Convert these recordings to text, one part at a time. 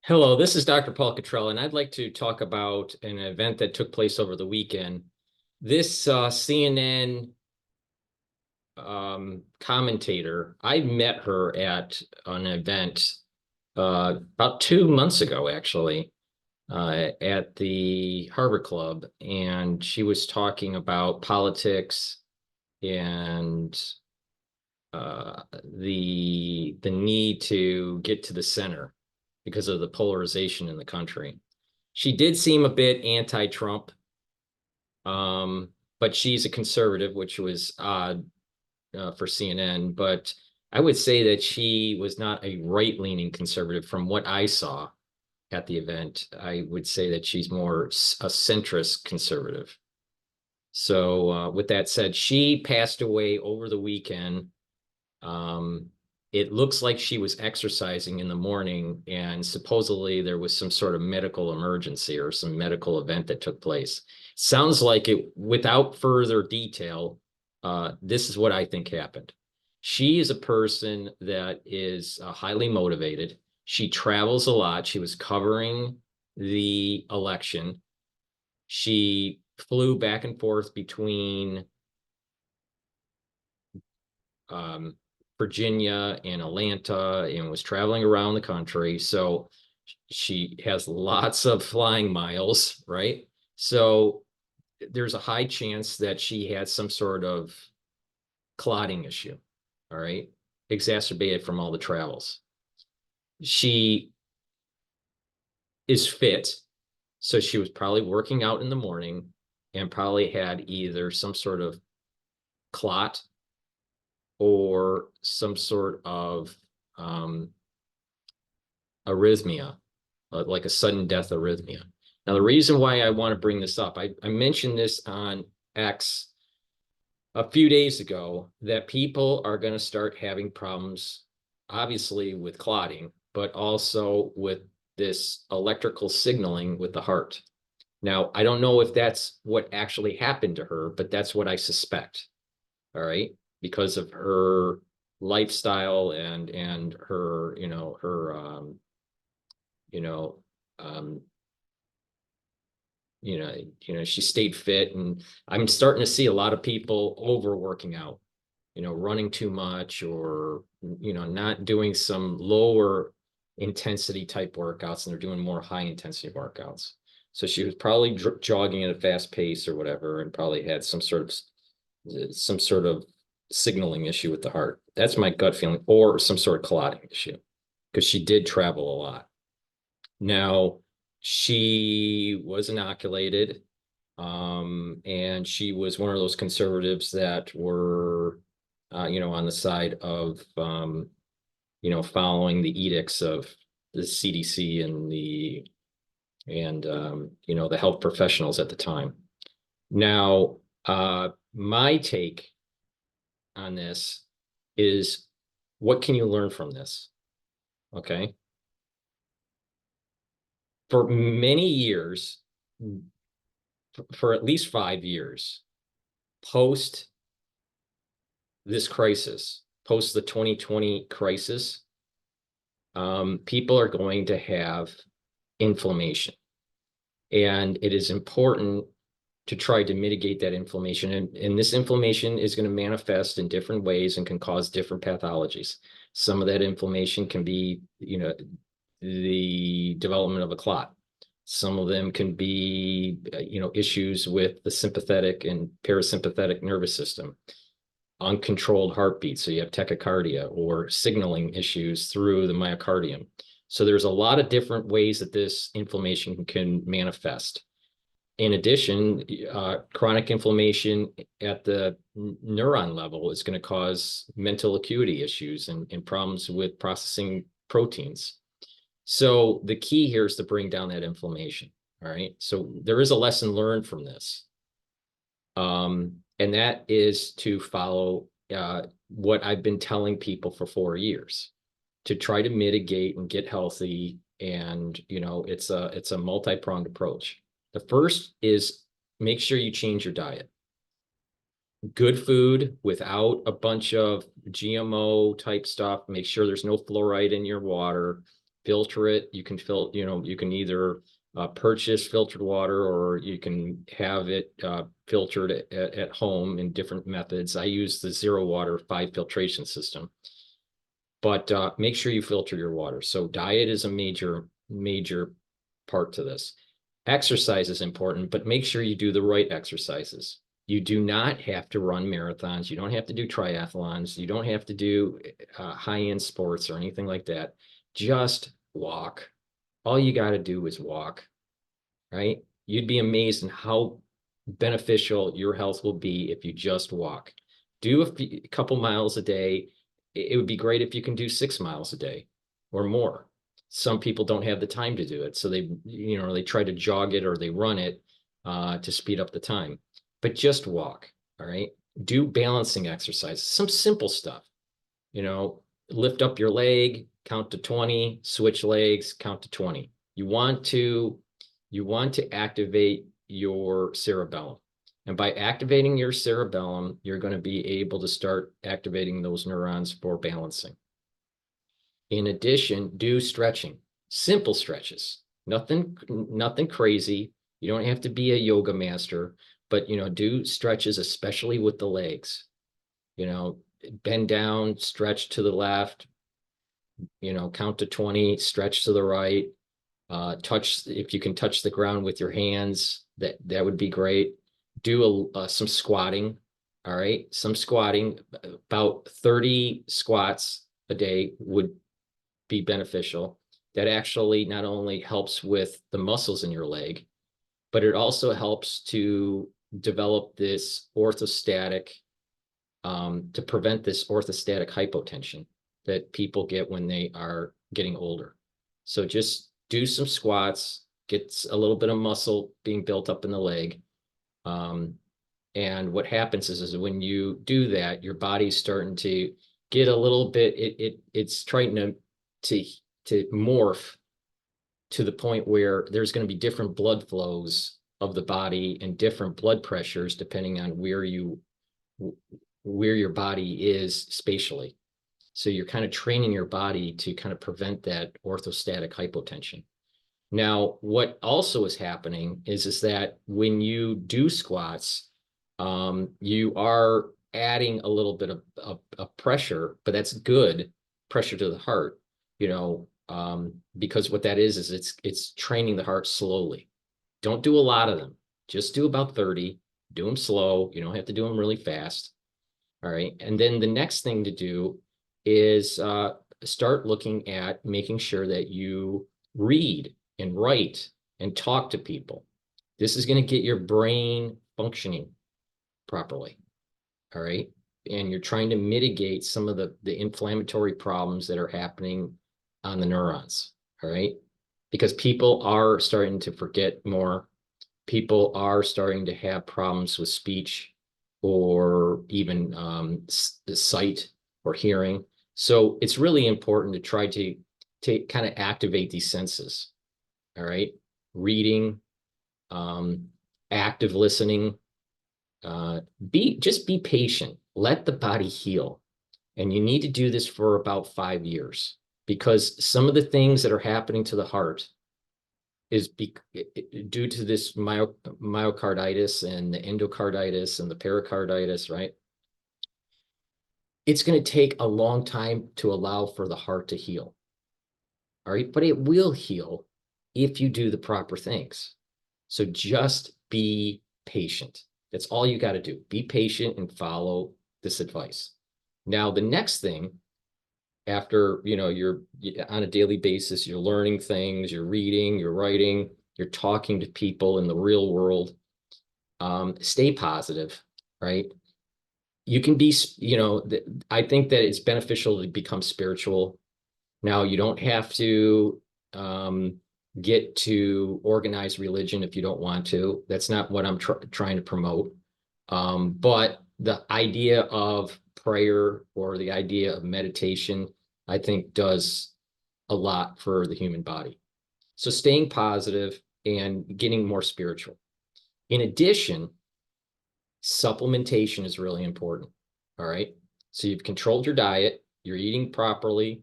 Hello, this is Dr. Paul Cottrell, and I'd like to talk about an event that took place over the weekend. This CNN commentator, I met her at an event about 2 months ago, actually, at the Harbor Club, and she was talking about politics and the need to get to the center because of the polarization in the country. She did seem a bit anti-Trump, but she's a conservative, which was odd for CNN. But I would say that she was not a right-leaning conservative from what I saw at the event. I would say that she's more a centrist conservative. So with that said, she passed away over the weekend. Um, it looks like she was exercising in the morning, and supposedly there was some sort of medical emergency or some medical event that took place. Sounds like it, without further detail, this is what I think happened. She is a person that is highly motivated. She travels a lot. She was covering the election. She flew back and forth between um, Virginia and Atlanta and was traveling around the country. So she has lots of flying miles, right? So there's a high chance that she had some sort of clotting issue, all right, exacerbated from all the travels. She is fit, so she was probably working out in the morning and probably had either some sort of clot or some sort of um, arrhythmia, like a sudden death arrhythmia. Now, the reason why I want to bring this up, I mentioned this on X a few days ago, that people are going to start having problems, obviously with clotting, but also with this electrical signaling with the heart. Now, I don't know if that's what actually happened to her, but that's what I suspect. All right, because of her lifestyle and her, you know, um, she stayed fit, and I'm starting to see a lot of people overworking out, running too much, or not doing some lower intensity type workouts, and they're doing more high intensity workouts. So she was probably jogging at a fast pace or whatever, and probably had some sort of signaling issue with the heart. That's my gut feeling, or some sort of clotting issue, because she did travel a lot. Now, she was inoculated, and she was one of those conservatives that were, on the side of, following the edicts of the CDC and the health professionals at the time. Now, my take on this is, what can you learn from this? Okay. For many years, for at least 5 years, post this crisis, post the 2020 crisis, people are going to have inflammation. And it is important to try to mitigate that inflammation. And this inflammation is going to manifest in different ways and can cause different pathologies. Some of that inflammation can be, the development of a clot. Some of them can be, issues with the sympathetic and parasympathetic nervous system, uncontrolled heartbeat. So you have tachycardia or signaling issues through the myocardium. So there's a lot of different ways that this inflammation can manifest. In addition, chronic inflammation at the neuron level is going to cause mental acuity issues and problems with processing proteins. So the key here is to bring down that inflammation. All right. So there is a lesson learned from this. And that is to follow what I've been telling people for 4 years, to try to mitigate and get healthy. And, it's a multi-pronged approach. The first is, make sure you change your diet. Good food without a bunch of GMO type stuff. Make sure there's no fluoride in your water. filter it. You can you can either purchase filtered water, or you can have it filtered at home in different methods. I use the zero water 5 filtration system, but make sure you filter your water. So diet is a major part to this. Exercise is important, but make sure you do the right exercises. You do not have to run marathons. You don't have to do triathlons. You don't have to do high-end sports or anything like that. Just walk. All you got to do is walk, right? You'd be amazed in how beneficial your health will be if you just walk. Do a couple miles a day. It would be great if you can do 6 miles a day or more. Some people don't have the time to do it, so they try to jog it or they run it to speed up the time. But just walk, all right? Do balancing exercises, some simple stuff. Lift up your leg, count to 20, switch legs, count to 20. You want to activate your cerebellum. And by activating your cerebellum, you're going to be able to start activating those neurons for balancing. In addition, do stretching, simple stretches, nothing crazy. You don't have to be a yoga master, but do stretches, especially with the legs. Bend down, stretch to the left, count to 20, stretch to the right. If you can touch the ground with your hands, that would be great. Do some squatting. All right, some squatting, about 30 squats a day would be beneficial. That actually not only helps with the muscles in your leg, but it also helps to develop this orthostatic, to prevent this orthostatic hypotension that people get when they are getting older. So just do some squats, get a little bit of muscle being built up in the leg. And what happens is when you do that, your body's starting to get a little bit, it's trying to morph to the point where there's going to be different blood flows of the body and different blood pressures depending on where your body is spatially. So you're kind of training your body to kind of prevent that orthostatic hypotension. Now, what also is happening is that when you do squats, you are adding a little bit of pressure, but that's good pressure to the heart, because what that is it's training the heart slowly. Don't do a lot of them. Just do about 30. Do them slow. You don't have to do them really fast. All right. And then the next thing to do is start looking at making sure that you read and write and talk to people. This is going to get your brain functioning properly. All right. And you're trying to mitigate some of the inflammatory problems that are happening on the neurons. All right. Because people are starting to forget more. People are starting to have problems with speech or even sight or hearing. So it's really important to try to kind of activate these senses. All right. Reading, active listening, just be patient. Let the body heal. And you need to do this for about 5 years, because some of the things that are happening to the heart is due to this myocarditis and the endocarditis and the pericarditis, right? It's going to take a long time to allow for the heart to heal. All right, but it will heal if you do the proper things. So just be patient. That's all you got to do. Be patient and follow this advice. Now, the next thing, after you're on a daily basis, you're learning things, you're reading, you're writing, you're talking to people in the real world. Stay positive, right? You can be, I think that it's beneficial to become spiritual. Now, you don't have to get to organized religion if you don't want to. That's not what I'm trying to promote. But the idea of prayer or the idea of meditation, I think, does a lot for the human body. So staying positive and getting more spiritual. In addition, supplementation is really important. All right. So you've controlled your diet, you're eating properly,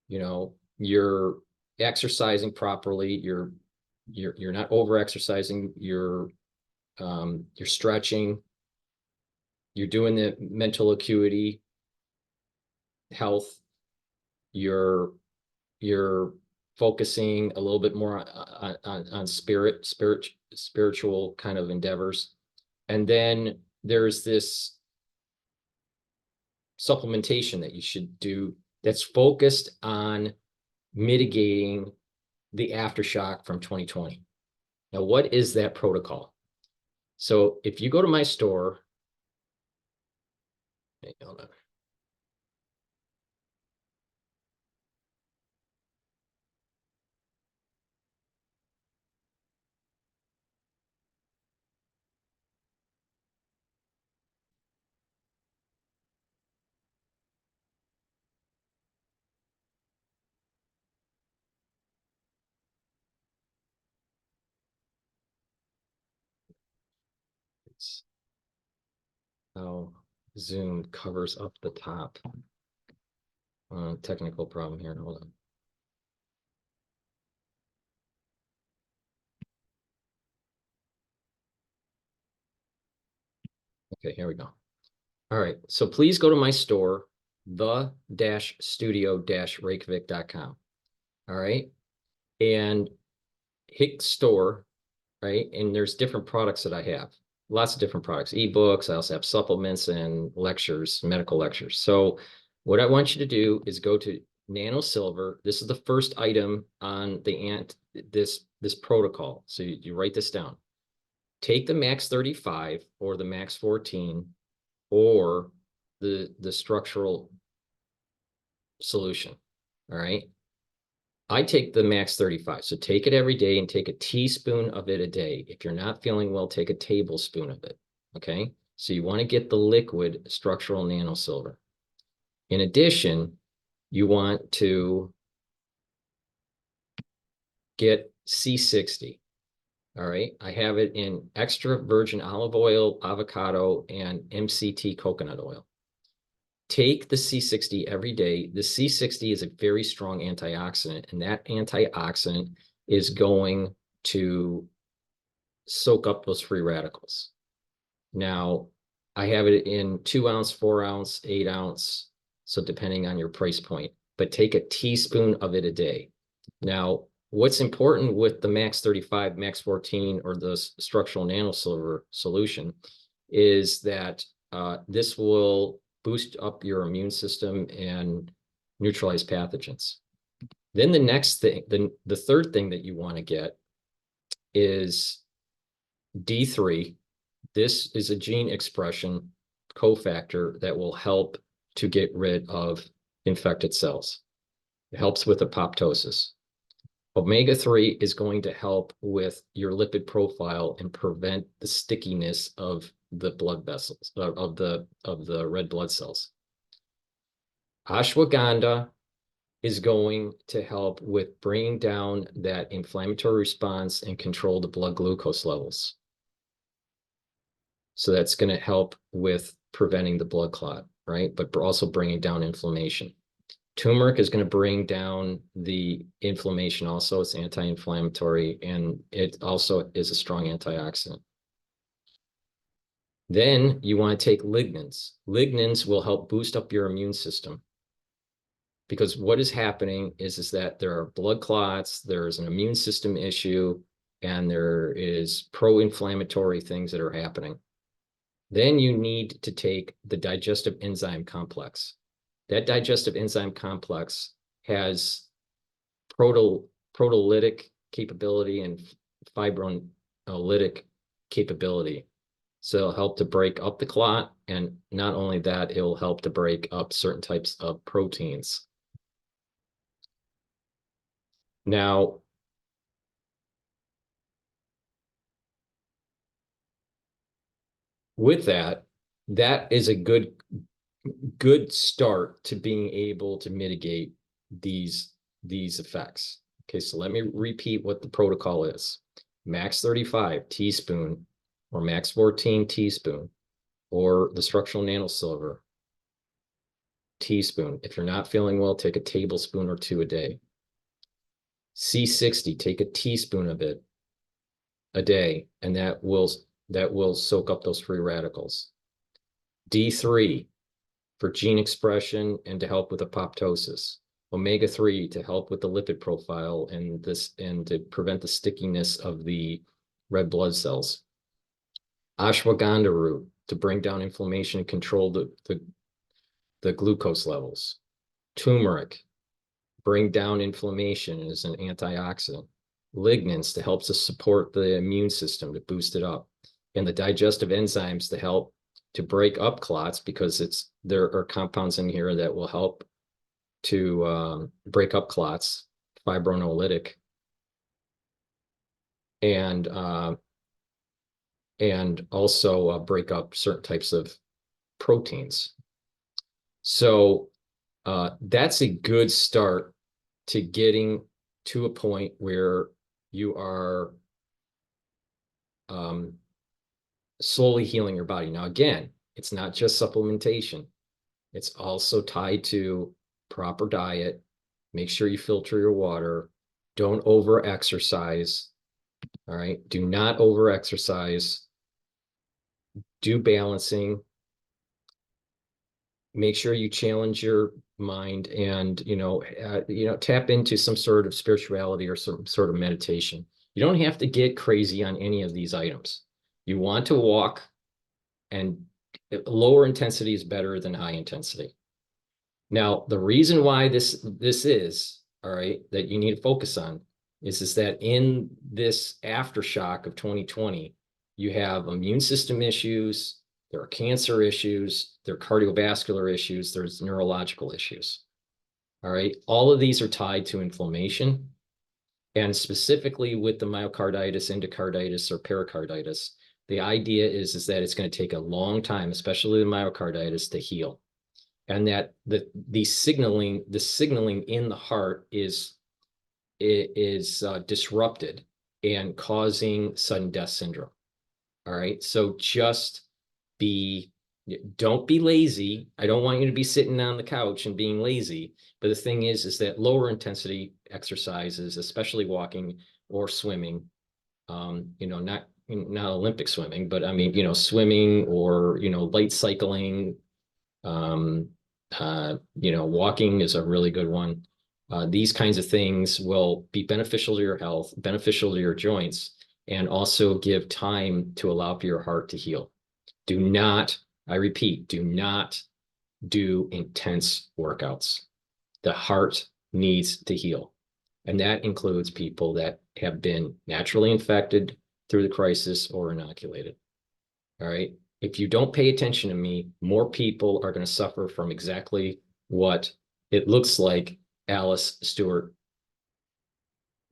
you're exercising properly, you're not over exercising, you're stretching, you're doing the mental acuity health, you're focusing a little bit more on spiritual kind of endeavors. And then there's this supplementation that you should do that's focused on mitigating the aftershock from 2020. Now, what is that protocol? So if you go to my store, hold on. It's how Zoom covers up the top. Technical problem here. Hold on. Okay, here we go. All right, so please go to my store, the-studio-reykjavik.com. All right, and hit store, right? And there's different products that I have. Lots of different products, ebooks. I also have supplements and lectures, medical lectures. So what I want you to do is go to nano silver. This is the first item on this protocol. So you write this down. Take the max 35 or the max 14 or the structural solution. All right. I take the max 35. So take it every day and take a teaspoon of it a day. If you're not feeling well, take a tablespoon of it. Okay. So you want to get the liquid structural nanosilver. In addition, you want to get C60. All right. I have it in extra virgin olive oil, avocado, and MCT coconut oil. Take the C60 every day. The C60 is a very strong antioxidant, and that antioxidant is going to soak up those free radicals. Now, I have it in 2 ounce, 4 ounce, 8 ounce, so depending on your price point, but take a teaspoon of it a day. Now, what's important with the max 35, max 14, or the structural nanosilver solution is that this will boost up your immune system and neutralize pathogens. Then the next thing, the third thing that you want to get is D3. This is a gene expression cofactor that will help to get rid of infected cells. It helps with apoptosis. Omega-3 is going to help with your lipid profile and prevent the stickiness of the blood vessels, of the red blood cells. Ashwagandha is going to help with bringing down that inflammatory response and control the blood glucose levels. So that's going to help with preventing the blood clot, right? But also bringing down inflammation. Turmeric is going to bring down the inflammation also. It's anti-inflammatory, and it also is a strong antioxidant. Then you want to take lignans. Lignans will help boost up your immune system. Because what is happening is that there are blood clots, there's an immune system issue, and there is pro-inflammatory things that are happening. Then you need to take the digestive enzyme complex. That digestive enzyme complex has proteolytic capability and fibrinolytic capability. So it'll help to break up the clot, and not only that, it'll help to break up certain types of proteins. Now, with that, that is a good start to being able to mitigate these effects. Okay, so let me repeat what the protocol is. Max 35 teaspoon or max 14 teaspoon, or the structural nanosilver teaspoon. If you're not feeling well, take a tablespoon or 2 a day. C60, take a teaspoon of it a day, and that will soak up those free radicals. D3 for gene expression and to help with apoptosis. Omega-3 to help with the lipid profile and to prevent the stickiness of the red blood cells. Ashwagandha root to bring down inflammation and control the glucose levels. Turmeric, bring down inflammation as an antioxidant. Lignans to help to support the immune system, to boost it up. And the digestive enzymes to help to break up clots, because there are compounds in here that will help to break up clots, fibrinolytic, and also break up certain types of proteins. So that's a good start to getting to a point where you are slowly healing your body. Now, again, it's not just supplementation. It's also tied to proper diet. Make sure you filter your water. Don't over-exercise. All right. Do not over-exercise. Do balancing. Make sure you challenge your mind and, tap into some sort of spirituality or some sort of meditation. You don't have to get crazy on any of these items. You want to walk, and lower intensity is better than high intensity. Now, the reason why this is, all right, that you need to focus on is that in this aftershock of 2020, you have immune system issues, there are cancer issues, there are cardiovascular issues, there's neurological issues. All right, all of these are tied to inflammation, and specifically with the myocarditis, endocarditis, or pericarditis, the idea is that it's going to take a long time, especially the myocarditis, to heal. And that the signaling in the heart is disrupted and causing sudden death syndrome. All right. So don't be lazy. I don't want you to be sitting on the couch and being lazy. But the thing is that lower intensity exercises, especially walking or swimming, not Olympic swimming, but I mean, swimming or, light cycling, walking is a really good one. These kinds of things will be beneficial to your health, beneficial to your joints, and also give time to allow for your heart to heal. Do not, I repeat, do not do intense workouts. The heart needs to heal. And that includes people that have been naturally infected through the crisis or inoculated. All right. If you don't pay attention to me, more people are going to suffer from exactly what it looks like Alice Stewart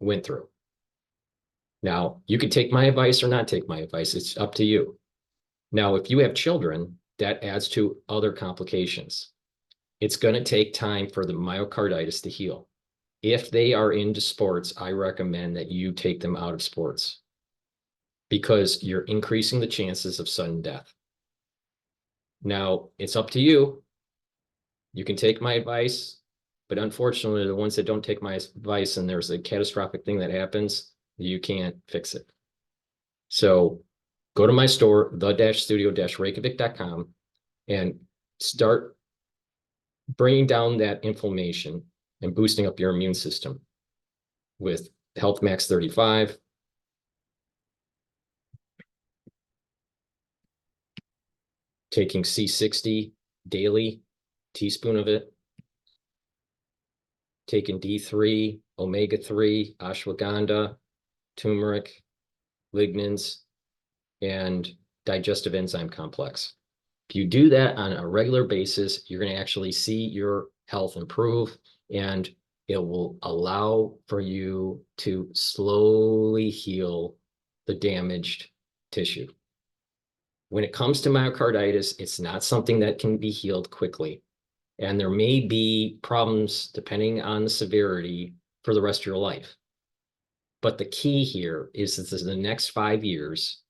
went through. Now, you could take my advice or not take my advice. It's up to you. Now, if you have children, that adds to other complications. It's going to take time for the myocarditis to heal. If they are into sports, I recommend that you take them out of sports, because you're increasing the chances of sudden death. Now, it's up to you. You can take my advice, but unfortunately, the ones that don't take my advice and there's a catastrophic thing that happens, you can't fix it. So go to my store, the-studio-reykjavik.com, and start bringing down that inflammation and boosting up your immune system with Health Max 35. Taking C60 daily, teaspoon of it. Taking D3, omega-3, ashwagandha, turmeric, lignans, and digestive enzyme complex. If you do that on a regular basis, you're going to actually see your health improve, and it will allow for you to slowly heal the damaged tissue. When it comes to myocarditis, it's not something that can be healed quickly. And there may be problems depending on the severity for the rest of your life. But the key here is that the next 5 years,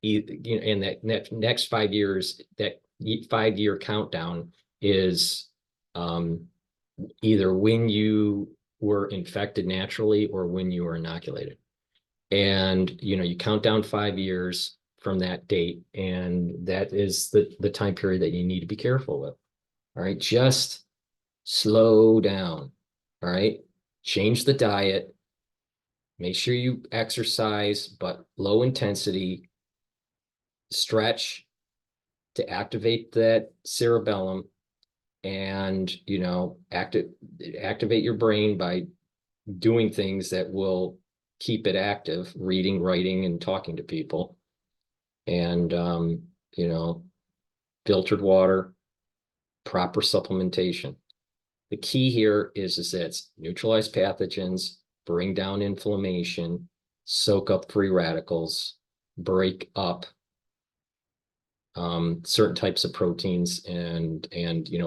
and that next 5 years, that 5-year countdown is either when you were infected naturally or when you were inoculated. And, you count down 5 years from that date, and that is the time period that you need to be careful with. All right, just slow down. All right, change the diet. Make sure you exercise, but low intensity, stretch to activate that cerebellum, and activate your brain by doing things that will keep it active, reading, writing, and talking to people. And filtered water, proper supplementation. The key here is that it's neutralize pathogens, bring down inflammation, soak up free radicals, break up certain types of proteins, and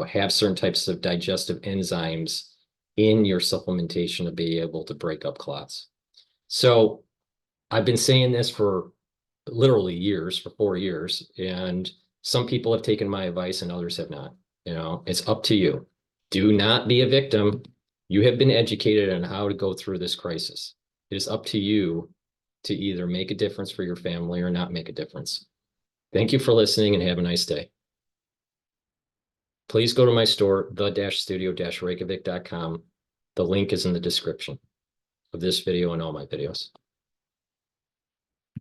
have certain types of digestive enzymes in your supplementation to be able to break up clots. So I've been saying this for literally years, for 4 years, and some people have taken my advice and others have not. It's up to you. Do not be a victim. You have been educated on how to go through this crisis. It is up to you to either make a difference for your family or not make a difference. Thank you for listening and have a nice day. Please go to my store, the-studio-reykjavik.com. The link is in the description of this video and all my videos.